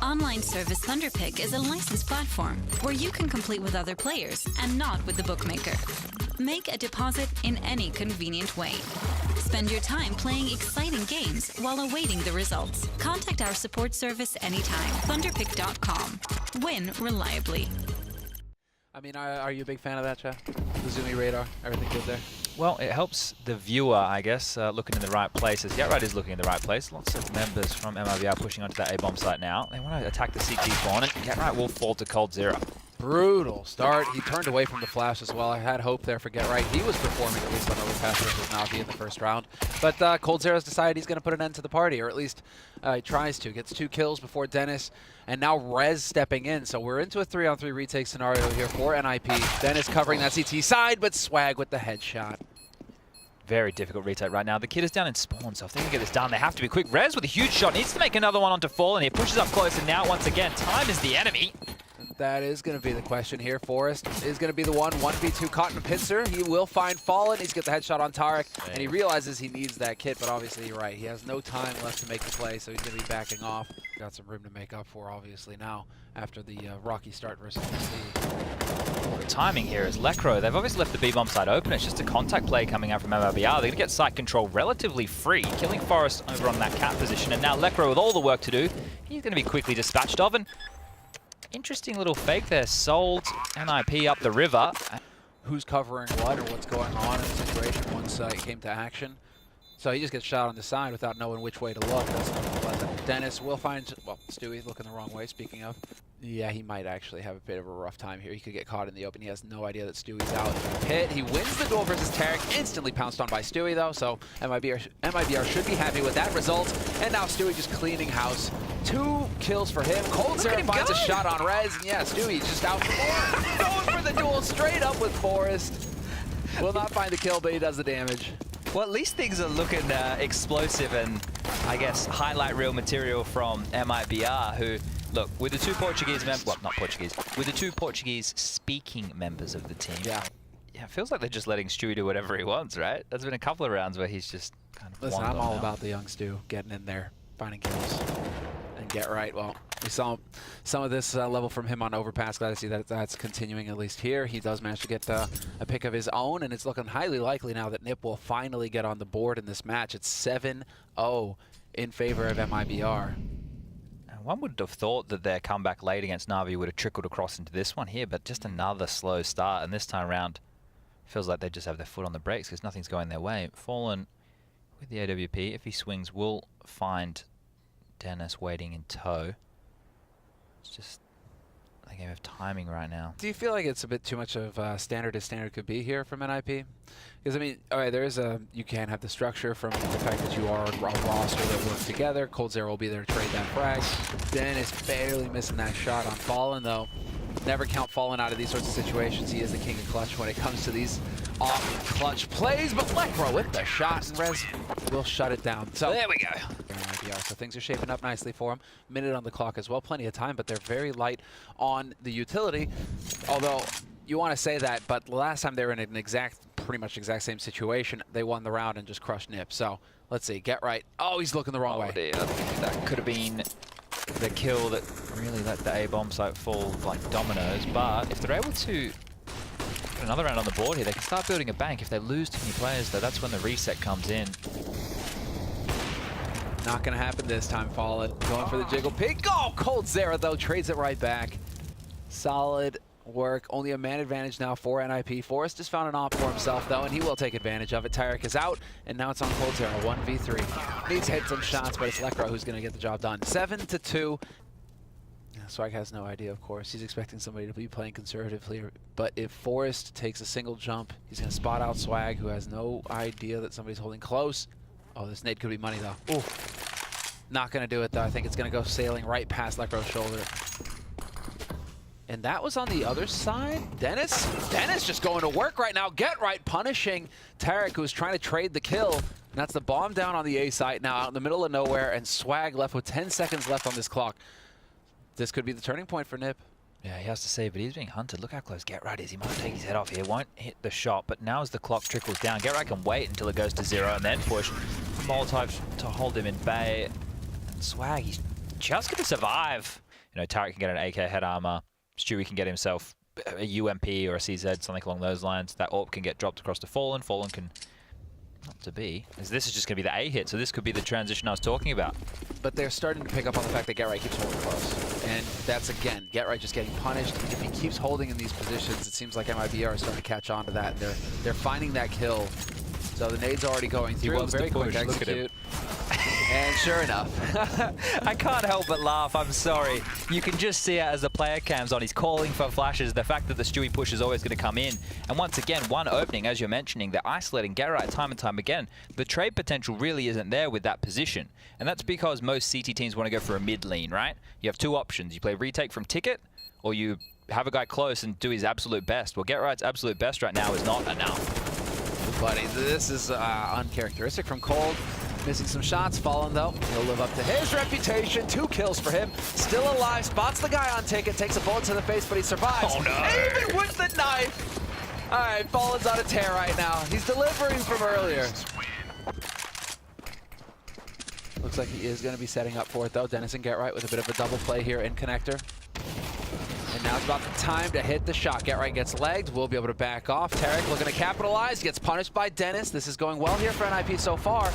Online service Thunderpick is a licensed platform where you can complete with other players and not with the bookmaker. Make a deposit in any convenient way. Spend your time playing exciting games while awaiting the results. Contact our support service anytime. Thunderpick.com. Win reliably. I mean, are you a big fan of that, Chad? The zoomy radar, everything good there? Well, it helps the viewer, I guess, looking in the right places. GetRight is looking in the right place. Lots of members from MIBR pushing onto that A-bomb site now. They want to attack the CT spawn, and GetRight will fall to coldzera. Brutal start. He turned away from the flash as well. I had hope there for GetRight. He was performing at least on Overpass versus Navi in the first round. But coldzera's decided he's going to put an end to the party, or at least he tries to. Gets 2 kills before Dennis, and now Rez stepping in. So we're into a 3-on-3 retake scenario here for NIP. Dennis covering that CT side, but Swag with the headshot. Very difficult retake right now. The kid is down in spawn, so if they can get this done, they have to be quick. Rez with a huge shot. Needs to make another one onto Fallen. He pushes up close, and now once again, time is the enemy. That is going to be the question here. Forrest is going to be the one. 1v2 caught in a pincer. He will find Fallen. He's got the headshot on Tarek, and he realizes he needs that kit, but obviously you're right. He has no time left to make the play, so he's going to be backing off. Got some room to make up for, obviously, now after the rocky start versus DC. The timing here is Lekr0. They've obviously left the B-bomb side open. It's just a contact play coming out from MIBR. They're going to get site control relatively free, killing Forrest over on that cat position, and now Lekr0 with all the work to do, he's going to be quickly dispatched of, and interesting little fake there. Sold NIP up the river. Who's covering what or what's going on in the situation once it came to action. So he just gets shot on the side without knowing which way to look. That's not pleasant. Dennis will find, well, Stewie looking the wrong way, speaking of. Yeah, he might actually have a bit of a rough time here. He could get caught in the open. He has no idea that Stewie's out. Hit. He wins the duel versus Tarek. Instantly pounced on by Stewie, though. So MIBR should be happy with that result. And now Stewie just cleaning house. 2 kills for him. coldzera finds a shot on Rez. And yeah, Stewie just out going for the duel straight up with Forrest. Will not find the kill, but he does the damage. Well, at least things are looking explosive and, I guess, highlight reel material from MIBR, who, look, with the 2 Portuguese members, well, not Portuguese, with the 2 Portuguese-speaking members of the team. Yeah, it feels like they're just letting Stewie do whatever he wants, right? There's been a couple of rounds where he's just kind of Listen, I'm all about the young Stu getting in there, finding kills, and GetRight. Well, we saw some of this level from him on Overpass. Glad to see that that's continuing at least here. He does manage to get a pick of his own, and it's looking highly likely now that NIP will finally get on the board in this match. It's 7-0 in favor of MIBR. One would have thought that their comeback late against Navi would have trickled across into this one here, but just another slow start, and this time around feels like they just have their foot on the brakes because nothing's going their way. Fallen with the AWP, if he swings, will find Dennis waiting in tow. It's just a game of timing right now. Do you feel like it's a bit too much of standard as standard could be here from NIP? Because, I mean, all right, there is you can have the structure from the fact that you are a roster that works together. coldzera will be there to trade that frag. Dennis barely missing that shot on Fallen, though. Never count Fallen out of these sorts of situations. He is the king of clutch when it comes to these off-clutch plays, but Lekr0 with the shot, and Rez will shut it down. So there we go. So things are shaping up nicely for him. Minute on the clock as well, plenty of time, but they're very light on the utility. Although you want to say that, but the last time they were in an pretty much exact same situation, they won the round and just crushed NIP. So let's see, GetRight. Oh, he's looking the wrong way. Dear. That could have been the kill that really let the A-bomb site fall like dominoes. But if they're able to put another round on the board here, they can start building a bank. If they lose too many players, though, that's when the reset comes in. Not going to happen this time, Fallen. Going for the jiggle pick. Oh, coldzera, though, trades it right back. Solid work. Only a man advantage now for NIP. Forrest has found an op for himself, though, and he will take advantage of it. Tarek is out, and now it's on coldzera. 1v3. Needs hits and shots, but it's Lekr0 who's going to get the job done. 7-2. Swag has no idea, of course. He's expecting somebody to be playing conservatively. But if Forrest takes a single jump, he's going to spot out Swag, who has no idea that somebody's holding close. Oh, this nade could be money, though. Ooh. Not going to do it, though. I think it's going to go sailing right past Lekr0's shoulder. And that was on the other side. Dennis just going to work right now. GetRight punishing Tarek, who's trying to trade the kill. And that's the bomb down on the A site now, out in the middle of nowhere, and Swag left with 10 seconds left on this clock. This could be the turning point for NIP. Yeah, he has to save, but he's being hunted. Look how close GetRight is. He might take his head off here. Won't hit the shot, but now as the clock trickles down, GetRight can wait until it goes to 0 and then push. Molotov to hold him in bay. And Swag, he's just going to survive. You know, Tarek can get an AK head armor. Stewie can get himself a UMP or a CZ, something along those lines. That AWP can get dropped across to Fallen. Fallen can... Not to be. As this is just going to be the A hit, so this could be the transition I was talking about. But they're starting to pick up on the fact that Get Right keeps holding close. And that's, again, Get Right just getting punished. If he keeps holding in these positions, it seems like MIBR is starting to catch on to that. And they're finding that kill. So the nade's already going through. He wants Very to push. quick Look at him. execute. And sure enough. I can't help but laugh, I'm sorry. You can just see it as the player cam's on. He's calling for flashes, the fact that the Stewie push is always going to come in. And once again, one opening, as you're mentioning, they're isolating Get Right time and time again. The trade potential really isn't there with that position. And that's because most CT teams want to go for a mid lane, right? You have two options. You play retake from Ticket, or you have a guy close and do his absolute best. Well, Get Right's absolute best right now is not enough. Buddy, this is uncharacteristic from Cold. Missing some shots. Fallen, though, he'll live up to his reputation. 2 kills for him. Still alive. Spots the guy on Ticket. Takes a bullet to the face, but he survives. Oh, no. Even with the knife. All right, Fallen's on a tear right now. He's delivering from earlier. Looks like he is going to be setting up for it, though. Dennis and Get Right with a bit of a double play here in connector. And now it's about the time to hit the shot. Get Right gets legged. We'll be able to back off. Tarek looking to capitalize. Gets punished by Dennis. This is going well here for NIP so far.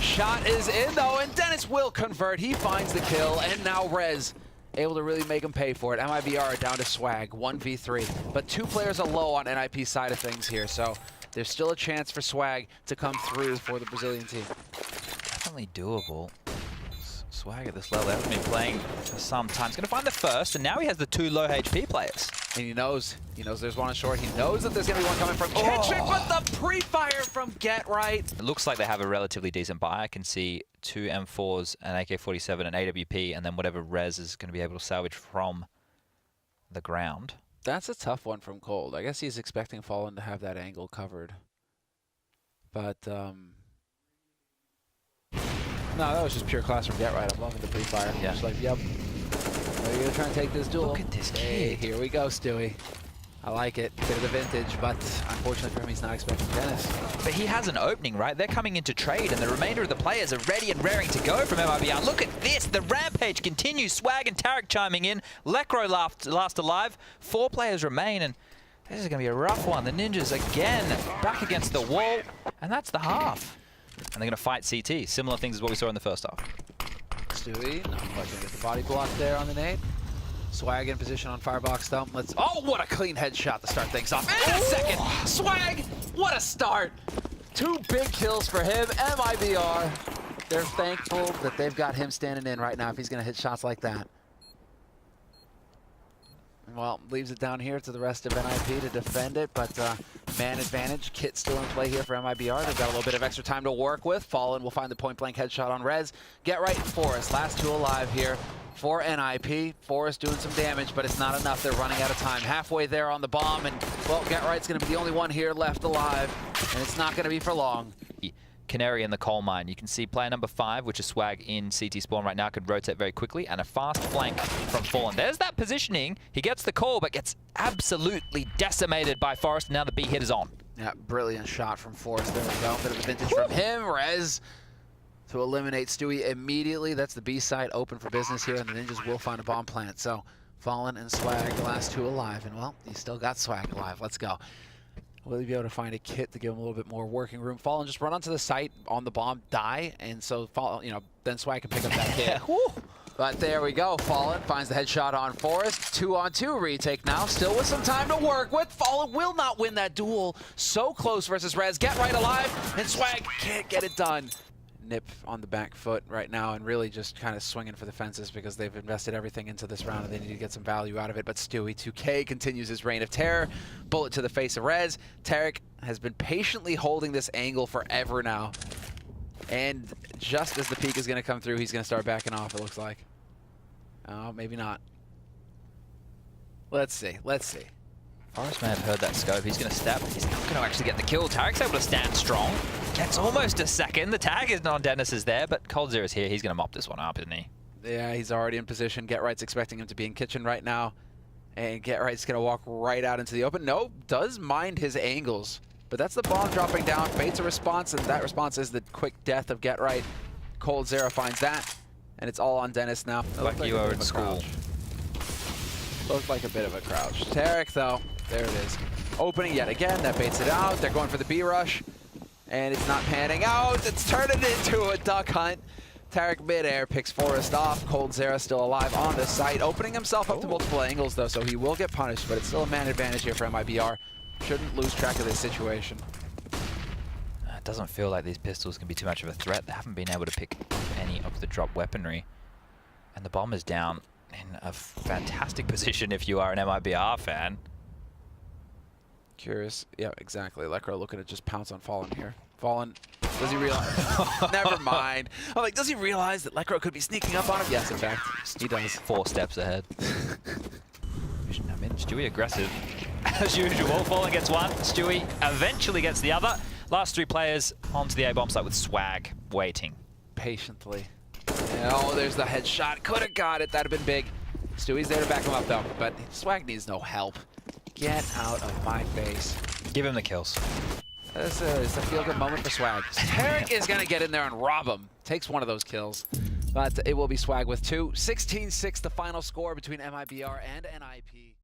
Shot is in, though, and Dennis will convert. He finds the kill, and now Rez able to really make him pay for it. MIBR are down to Swag, 1v3. But 2 players are low on NIP's side of things here, so there's still a chance for Swag to come through for the Brazilian team. Definitely doable. Swag at this level hasn't been playing for some time. He's going to find the first, and now he has the 2 low HP players. And he knows there's one on short. He knows that there's going to be one coming from Kitchen, but the pre-fire from Get Right. It looks like they have a relatively decent buy. I can see 2 M4s, an AK-47, an AWP, and then whatever Rez is going to be able to salvage from the ground. That's a tough one from Cold. I guess he's expecting Fallen to have that angle covered. But, no, that was just pure class from Get Right. I'm loving the pre-fire. Yeah. Just like, yep. Are you going to try and take this duel? Look at this Hey, kid. here we go, Stewie. I like it. Bit of the vintage, but unfortunately for him, he's not expecting Dennis. But he has an opening, right? They're coming into trade, and the remainder of the players are ready and raring to go from MIBR. Look at this. The rampage continues. Swag and Tarek chiming in. Lekro last alive. 4 players remain, and this is going to be a rough one. The Ninjas again back against the wall, and that's the half. And they're going to fight CT. Similar things as what we saw in the first half. Stewie, not quite going to get the body block there on the nade. Swag in position on Firebox, though. Oh, what a clean headshot to start things off. And a second. Swag, what a start. 2 big kills for him. MIBR, they're thankful that they've got him standing in right now if he's going to hit shots like that. Well, leaves it down here to the rest of NIP to defend it, but man advantage. Kit still in play here for MIBR. They've got a little bit of extra time to work with. Fallen will find the point-blank headshot on Rez. Get Right in Forest. Last 2 alive here for NIP. Forest doing some damage, but it's not enough. They're running out of time. Halfway there on the bomb, and, well, Get Right's going to be the only one here left alive, and it's not going to be for long. Canary in the coal mine. You can see player number 5, which is Swag in CT spawn right now, could rotate very quickly, and a fast flank from Fallen. There's that positioning. He gets the call, but gets absolutely decimated by Forest. Now the B hit is on. Yeah, brilliant shot from Forest. There we go. Bit of a vintage from him. Rez to eliminate Stewie immediately. That's the B side open for business here, and the Ninjas will find a bomb plant. So Fallen and Swag, the last 2 alive, and, well, you still got Swag alive. Let's go. Will he be able to find a Kit to give him a little bit more working room? Fallen just run onto the site on the bomb, die, and so then Swag can pick up that hit. But there we go. Fallen finds the headshot on Forest. 2-on-2 retake now, still with some time to work with. Fallen will not win that duel. So close versus Rez. Get Right alive, and Swag can't get it done. Nip on the back foot right now and really just kind of swinging for the fences because they've invested everything into this round and they need to get some value out of it. But Stewie 2K continues his reign of terror. Bullet to the face of Rez. Tarek has been patiently holding this angle forever now. And just as the peak is going to come through, he's going to start backing off, it looks like. Oh, maybe not. Let's see. Let's see. Forest may have heard that scope. He's going to step. He's not going to actually get the kill. Tarek's able to stand strong. Gets almost a second. The tag is on Dennis is there, but Cold Zero is here. He's going to mop this one up, isn't he? Yeah, he's already in position. Get Right's expecting him to be in kitchen right now. And Get Right's going to walk right out into the open. No, does mind his angles. But that's the bomb dropping down. Baits a response, and that response is the quick death of Get Right. Cold Zero finds that. And it's all on Dennis now. Like you are in school. Looked like a bit of a crouch. Taric, though, there it is. Opening yet again, that baits it out. They're going for the B-rush, and it's not panning out. It's turning into a duck hunt. Taric midair picks Forrest off. coldzera still alive on the site, opening himself up to multiple angles, though, so he will get punished, but it's still a man advantage here for MIBR. Shouldn't lose track of this situation. It doesn't feel like these pistols can be too much of a threat. They haven't been able to pick any of the drop weaponry. And the bomb is down in a fantastic position if you are an MIBR fan. Curious. Yeah, exactly. Electro looking to just pounce on Fallen here. Fallen, does he realize? Never mind. I'm like, does he realize that Electro could be sneaking up on him? Yes, in fact, he does. 4 steps ahead. I mean, Stewie aggressive. As usual, Fallen gets one. Stewie eventually gets the other. Last 3 players onto the A-bomb site with swag, waiting. Patiently. And, oh, there's the headshot. Could have got it. That'd have been big. Stewie's there to back him up, though. But Swag needs no help. Get out of my face. Give him the kills. This is a feel-good moment for Swag. Taric is going to get in there and rob him. Takes one of those kills. But it will be Swag with 2. 16-6 the final score between MIBR and NIP.